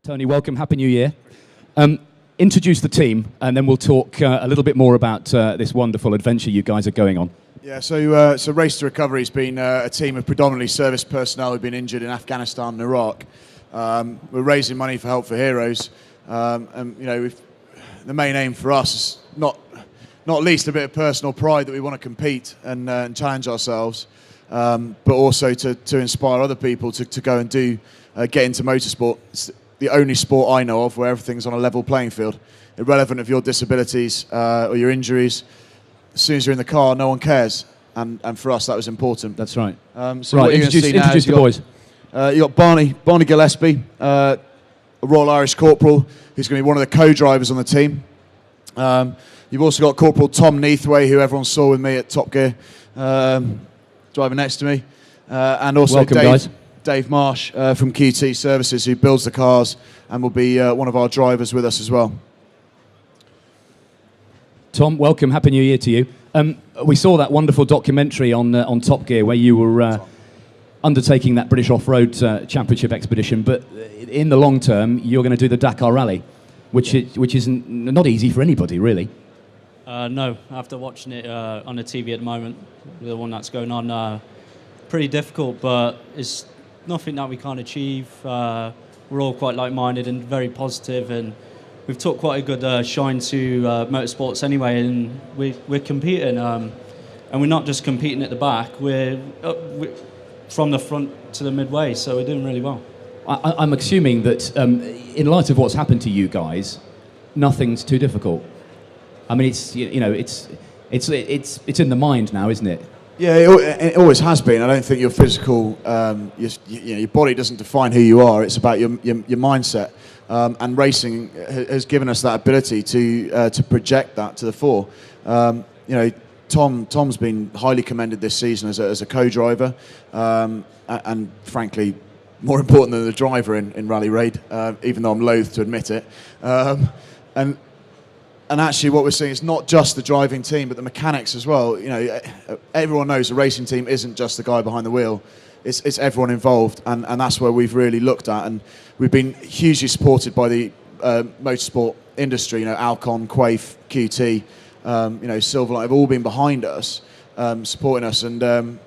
Tony, welcome. Happy New Year. Introduce the team, and then we'll talk a little bit more about this wonderful adventure you guys are going on. Yeah, so Race2Recovery has been a team of predominantly service personnel who've been injured in Afghanistan and Iraq. We're raising money for Help for Heroes, and the main aim for us is not least a bit of personal pride that we want to compete and challenge ourselves, but also to inspire other people to go and get into motorsport. It's the only sport I know of where everything's on a level playing field, irrelevant of your disabilities or your injuries. As soon as you're in the car, no one cares, and for us that was important. That's right. So right, introduce the boys. You got Barney Gillespie, a Royal Irish Corporal, who's going to be one of the co-drivers on the team. You've also got Corporal Tom Neathway, who everyone saw with me at Top Gear, driving next to me, and also welcome, Dave Marsh from QT Services, who builds the cars and will be one of our drivers with us as well. Tom, welcome. Happy New Year to you. We saw that wonderful documentary on Top Gear where you were undertaking that British Off-Road Championship expedition, but in the long term, you're going to do the Dakar Rally, which is not easy for anybody, really. No, after watching it on the TV at the moment, the one that's going on, pretty difficult, but it's nothing that we can't achieve. We're all quite like-minded and very positive, and we've took quite a good shine to motorsports anyway, and we're competing, and we're not just competing at the back, we're from the front to the midway, so we're doing really well. I'm assuming that in light of what's happened to you guys, nothing's too difficult. I mean, it's in the mind now, isn't it? Yeah, it always has been. I don't think your physical, your body doesn't define who you are. It's about your mindset, and racing has given us that ability to project that to the fore. Tom's been highly commended this season as a co-driver, and frankly, more important than the driver in Rally Raid, even though I'm loath to admit it. And actually, what we're seeing is not just the driving team, but the mechanics as well. Everyone knows a racing team isn't just the guy behind the wheel; it's everyone involved, and that's where we've really looked at. And we've been hugely supported by the motorsport industry. Alcon, Quaife, QT, Silverlight have all been behind us, supporting us, and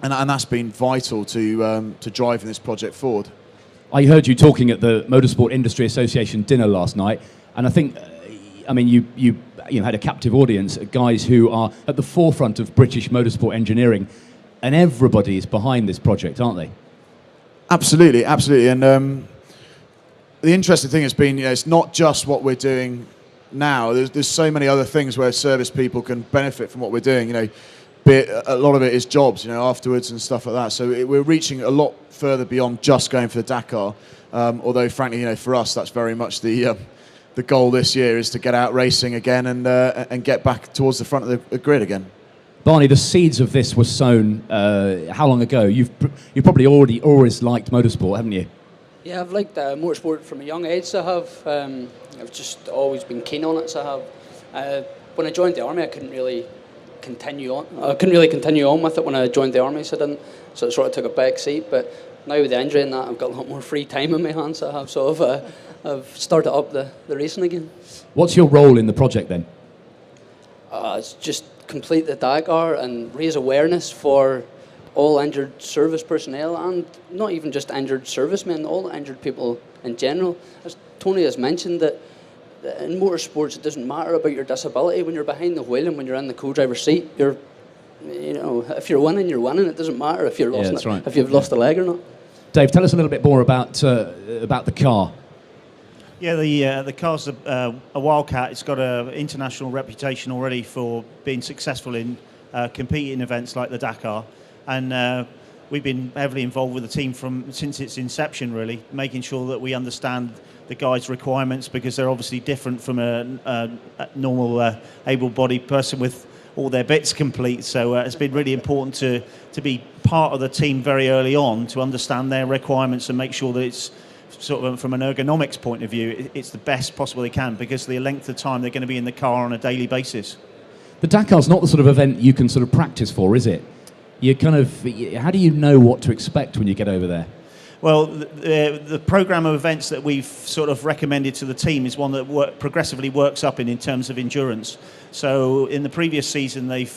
that's been vital to driving this project forward. I heard you talking at the Motorsport Industry Association dinner last night, and I think. I mean, you had a captive audience, guys who are at the forefront of British motorsport engineering, and everybody is behind this project, aren't they? Absolutely. And the interesting thing has been, it's not just what we're doing now. There's so many other things where service people can benefit from what we're doing. A lot of it is jobs, afterwards and stuff like that. So we're reaching a lot further beyond just going for the Dakar. Although, frankly, for us, that's very much the goal this year is to get out racing again and get back towards the front of the grid again. Barney, the seeds of this were sown how long ago? You've probably always liked motorsport, haven't you? Yeah, I've liked motorsport from a young age. So I've just always been keen on it. So when I joined the army, I couldn't really continue on with it when I joined the army. So it sort of took a back seat. But now with the injury and that, I've got a lot more free time in my hands. So I have. So I've started up the racing again. What's your role in the project then? It's just complete the Dakar and raise awareness for all injured service personnel, and not even just injured servicemen, all injured people in general. As Tony has mentioned, that in motorsports it doesn't matter about your disability. When you're behind the wheel and when you're in the co-driver's seat, if you're winning, you're winning. It doesn't matter if you're lost, right. If you've lost a leg or not. Dave, tell us a little bit more about the car. Yeah, the car's a wildcat. It's got an international reputation already for being successful in competing events like the Dakar, and we've been heavily involved with the team since its inception, really, making sure that we understand the guys' requirements, because they're obviously different from a normal able-bodied person with all their bits complete. So it's been really important to be part of the team very early on, to understand their requirements and make sure that it's sort of from an ergonomics point of view, it's the best possible they can, because of the length of time they're going to be in the car on a daily basis. The Dakar's not the sort of event you can sort of practice for, is it? How do you know what to expect when you get over there? Well, the programme of events that we've sort of recommended to the team is one that progressively works up in terms of endurance. So in the previous season, they've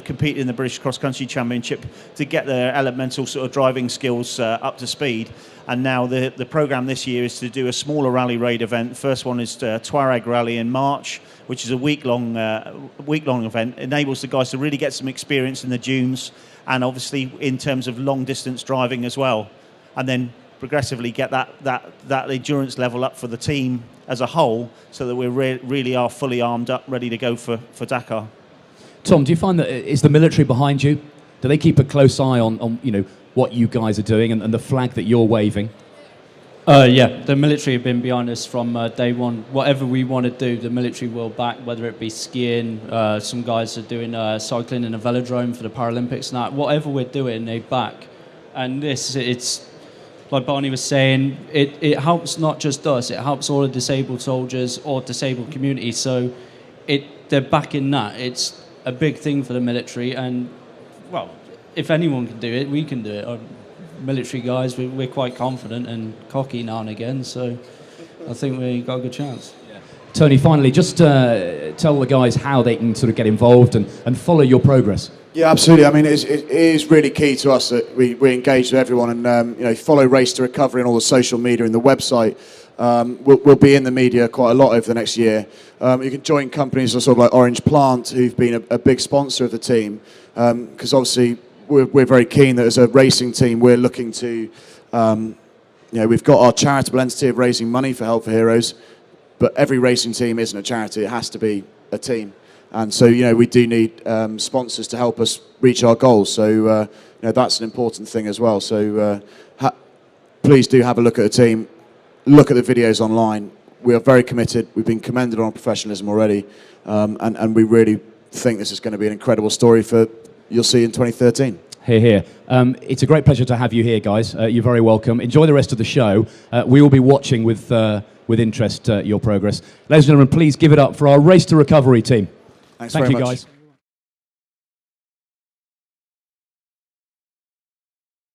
competed in the British Cross Country Championship to get their elemental sort of driving skills up to speed. And now the programme this year is to do a smaller rally raid event. The first one is Tuareg Rally in March, which is a week-long event. It enables the guys to really get some experience in the dunes, and obviously in terms of long-distance driving as well. And then progressively get that endurance level up for the team as a whole, so that we really are fully armed up, ready to go for Dakar. Tom, do you find that is the military behind you? Do they keep a close eye on what you guys are doing and the flag that you're waving? Yeah, the military have been behind us from day one. Whatever we want to do, the military will back, whether it be skiing, some guys are doing cycling in a velodrome for the Paralympics and that. Whatever we're doing, they back. And it's like Barney was saying, it helps not just us, it helps all the disabled soldiers or disabled communities. So they're backing that. It's a big thing for the military, and well, if anyone can do it, we can do it. Our military guys, we're quite confident and cocky now and again, so I think we got a good chance. Tony, finally, just tell the guys how they can sort of get involved and follow your progress. Yeah, absolutely. I mean, it is really key to us that we engage with everyone and follow Race2Recovery on all the social media and the website. We'll be in the media quite a lot over the next year. You can join companies sort of like Orange Plant, who've been a big sponsor of the team, because obviously we're very keen that as a racing team we're looking to, we've got our charitable entity of raising money for Help for Heroes, but every racing team isn't a charity; it has to be a team. And so, we do need sponsors to help us reach our goals. So, that's an important thing as well. So, please do have a look at the team. Look at the videos online. We are very committed. We've been commended on our professionalism already. And we really think this is going to be an incredible story you'll see in 2013. Hear, hear. It's a great pleasure to have you here, guys. You're very welcome. Enjoy the rest of the show. We will be watching with interest your progress. Ladies and gentlemen, please give it up for our Race to Recovery team. Thanks Thank very you, much. guys.